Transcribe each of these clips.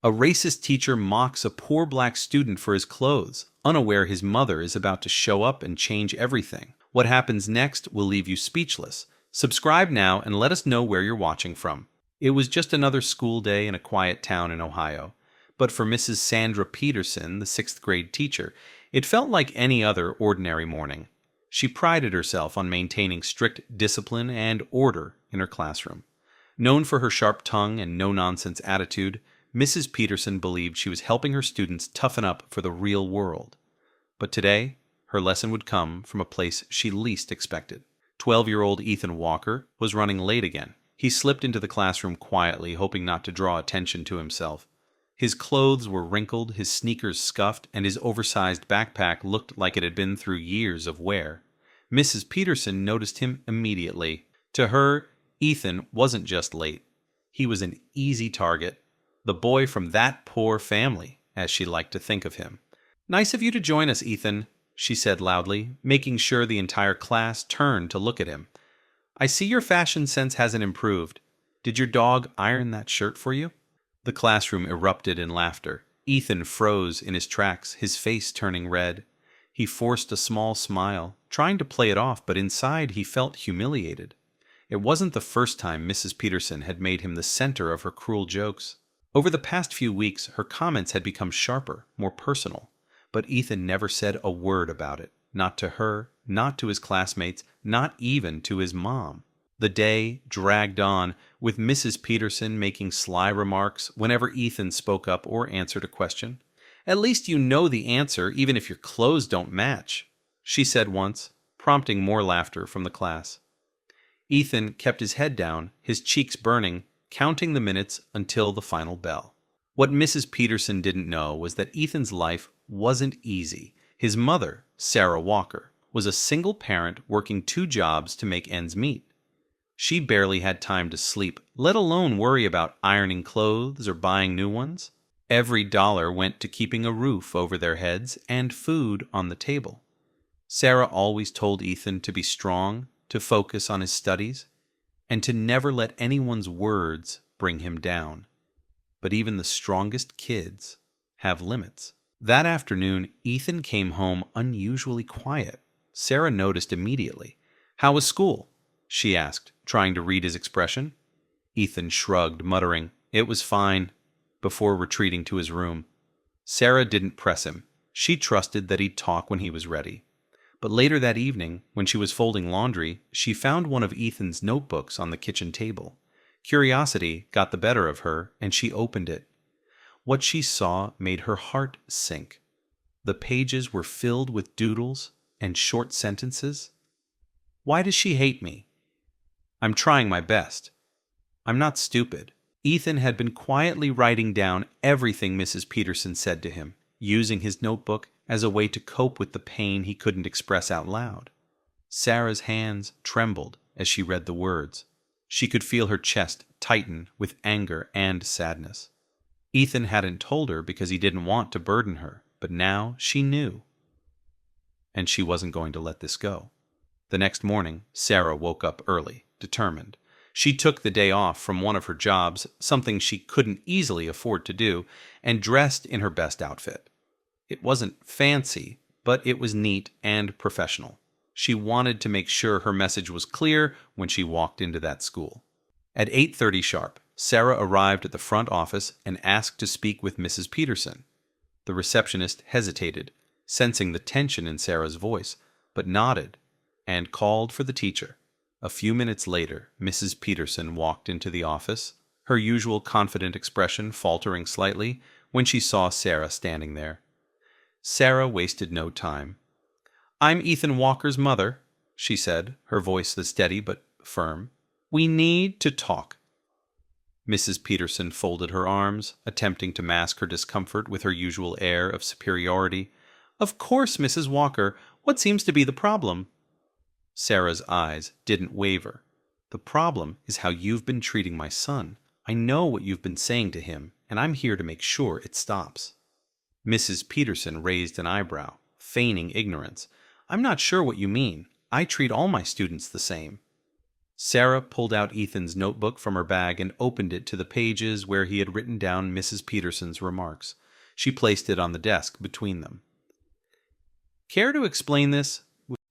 A racist teacher mocks a poor black student for his clothes, unaware his mother is about to show up and change everything. What happens next will leave you speechless. Subscribe now and let us know where you're watching from. It was just another school day in a quiet town in Ohio. But for Mrs. Sandra Peterson, the sixth grade teacher, it felt like any other ordinary morning. She prided herself on maintaining strict discipline and order in her classroom. Known for her sharp tongue and no-nonsense attitude, Mrs. Peterson believed she was helping her students toughen up for the real world. But today, her lesson would come from a place she least expected. 12-year-old Ethan Walker was running late again. He slipped into the classroom quietly, hoping not to draw attention to himself. His clothes were wrinkled, his sneakers scuffed, and his oversized backpack looked like it had been through years of wear. Mrs. Peterson noticed him immediately. To her, Ethan wasn't just late. He was an easy target. The boy from that poor family, as she liked to think of him. "Nice of you to join us, Ethan," she said loudly, making sure the entire class turned to look at him. "I see your fashion sense hasn't improved. Did your dog iron that shirt for you?" The classroom erupted in laughter. Ethan froze in his tracks, his face turning red. He forced a small smile, trying to play it off, but inside he felt humiliated. It wasn't the first time Mrs. Peterson had made him the center of her cruel jokes. Over the past few weeks, her comments had become sharper, more personal, but Ethan never said a word about it. Not to her, not to his classmates, not even to his mom. The day dragged on, with Mrs. Peterson making sly remarks whenever Ethan spoke up or answered a question. "At least you know the answer, even if your clothes don't match," she said once, prompting more laughter from the class. Ethan kept his head down, his cheeks burning, counting the minutes until the final bell. What Mrs. Peterson didn't know was that Ethan's life wasn't easy. His mother, Sarah Walker, was a single parent working 2 jobs to make ends meet. She barely had time to sleep, let alone worry about ironing clothes or buying new ones. Every dollar went to keeping a roof over their heads and food on the table. Sarah always told Ethan to be strong, to focus on his studies, and to never let anyone's words bring him down. But even the strongest kids have limits. That afternoon, Ethan came home unusually quiet. Sarah noticed immediately. "How was school?" she asked, trying to read his expression. Ethan shrugged, muttering, "It was fine," before retreating to his room. Sarah didn't press him. She trusted that he'd talk when he was ready. But later that evening, when she was folding laundry, she found one of Ethan's notebooks on the kitchen table. Curiosity got the better of her, and she opened it. What she saw made her heart sink. The pages were filled with doodles and short sentences. "Why does she hate me? I'm trying my best. I'm not stupid." Ethan had been quietly writing down everything Mrs. Peterson said to him, using his notebook as a way to cope with the pain he couldn't express out loud. Sarah's hands trembled as she read the words. She could feel her chest tighten with anger and sadness. Ethan hadn't told her because he didn't want to burden her, but now she knew. And she wasn't going to let this go. The next morning, Sarah woke up early, determined. She took the day off from one of her jobs, something she couldn't easily afford to do, and dressed in her best outfit. It wasn't fancy, but it was neat and professional. She wanted to make sure her message was clear when she walked into that school. At 8:30 sharp, Sarah arrived at the front office and asked to speak with Mrs. Peterson. The receptionist hesitated, sensing the tension in Sarah's voice, but nodded and called for the teacher. A few minutes later, Mrs. Peterson walked into the office, her usual confident expression faltering slightly when she saw Sarah standing there. Sarah wasted no time. "I'm Ethan Walker's mother," she said, her voice steady but firm. "We need to talk." Mrs. Peterson folded her arms, attempting to mask her discomfort with her usual air of superiority. "Of course, Mrs. Walker. What seems to be the problem?" Sarah's eyes didn't waver. "The problem is how you've been treating my son. I know what you've been saying to him, and I'm here to make sure it stops." Mrs. Peterson raised an eyebrow, feigning ignorance. "I'm not sure what you mean. I treat all my students the same." Sarah pulled out Ethan's notebook from her bag and opened it to the pages where he had written down Mrs. Peterson's remarks. She placed it on the desk between them. Care to explain this?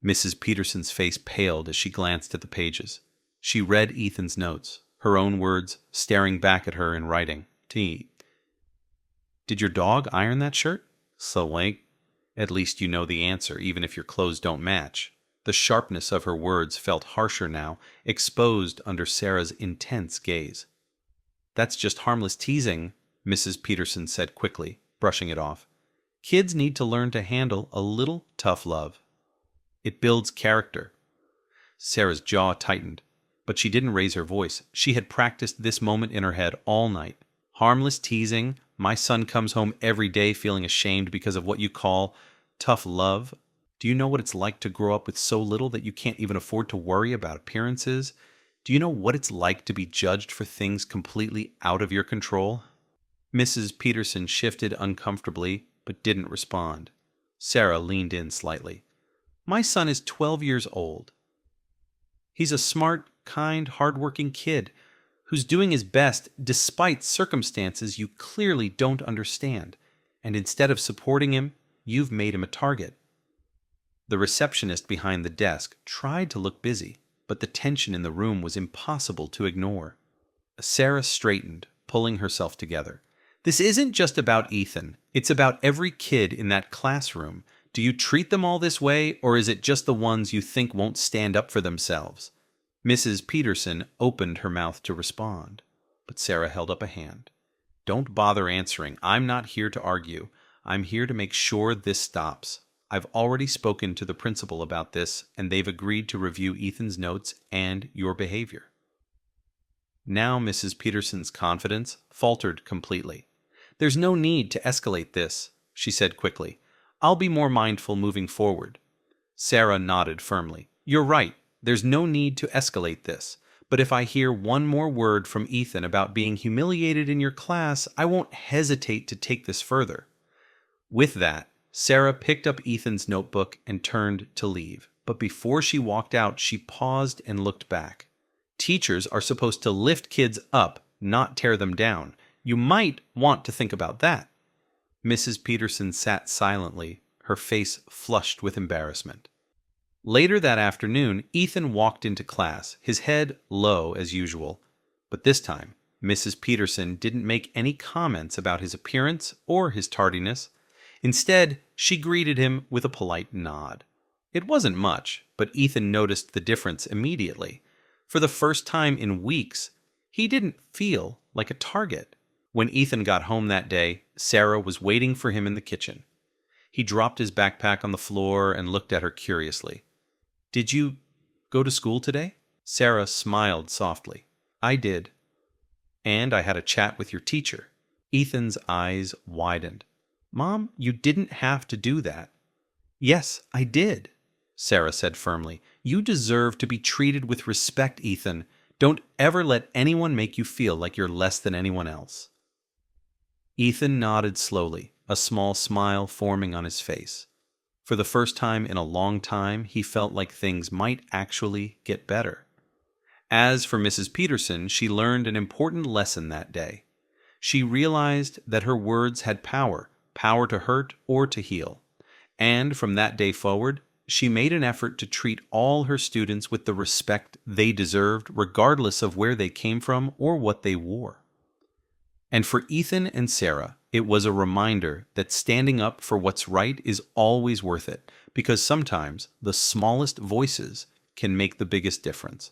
Mrs. Peterson's face paled as she glanced at the pages. She read Ethan's notes, her own words staring back at her in writing. Did your dog iron that shirt? Like, at least you know the answer, even if your clothes don't match. The sharpness of her words felt harsher now, exposed under Sarah's intense gaze. That's just harmless teasing, Mrs. Peterson said quickly, brushing it off. Kids need to learn to handle a little tough love. It builds character. Sarah's jaw tightened, but she didn't raise her voice. She had practiced this moment in her head all night. Harmless teasing, my son comes home every day feeling ashamed because of what you call tough love. Do you know what it's like to grow up with so little that you can't even afford to worry about appearances? Do you know what it's like to be judged for things completely out of your control? Mrs. Peterson shifted uncomfortably, but didn't respond. Sarah leaned in slightly. My son is 12 years old. He's a smart, kind, hardworking kid who's doing his best despite circumstances you clearly don't understand, and instead of supporting him, you've made him a target. The receptionist behind the desk tried to look busy, but the tension in the room was impossible to ignore. Sarah straightened, pulling herself together. This isn't just about Ethan. It's about every kid in that classroom. Do you treat them all this way, or is it just the ones you think won't stand up for themselves? Mrs. Peterson opened her mouth to respond, but Sarah held up a hand. Don't bother answering. I'm not here to argue. I'm here to make sure this stops. I've already spoken to the principal about this, and they've agreed to review Ethan's notes and your behavior. Now Mrs. Peterson's confidence faltered completely. There's no need to escalate this, she said quickly. I'll be more mindful moving forward. Sarah nodded firmly. You're right. There's no need to escalate this. But if I hear one more word from Ethan about being humiliated in your class, I won't hesitate to take this further. With that, Sarah picked up Ethan's notebook and turned to leave. But before she walked out, she paused and looked back. Teachers are supposed to lift kids up, not tear them down. You might want to think about that. Mrs. Peterson sat silently, her face flushed with embarrassment. Later that afternoon, Ethan walked into class, his head low as usual. But this time, Mrs. Peterson didn't make any comments about his appearance or his tardiness. Instead, she greeted him with a polite nod. It wasn't much, but Ethan noticed the difference immediately. For the first time in weeks, he didn't feel like a target. When Ethan got home that day, Sarah was waiting for him in the kitchen. He dropped his backpack on the floor and looked at her curiously. Did you go to school today? Sarah smiled softly. I did. And I had a chat with your teacher. Ethan's eyes widened. Mom, you didn't have to do that. Yes, I did, Sarah said firmly. You deserve to be treated with respect, Ethan. Don't ever let anyone make you feel like you're less than anyone else. Ethan nodded slowly, a small smile forming on his face. For the first time in a long time, he felt like things might actually get better. As for Mrs. Peterson, she learned an important lesson that day. She realized that her words had power to hurt or to heal. And from that day forward, she made an effort to treat all her students with the respect they deserved, regardless of where they came from or what they wore. And for Ethan and Sarah, it was a reminder that standing up for what's right is always worth it, because sometimes the smallest voices can make the biggest difference.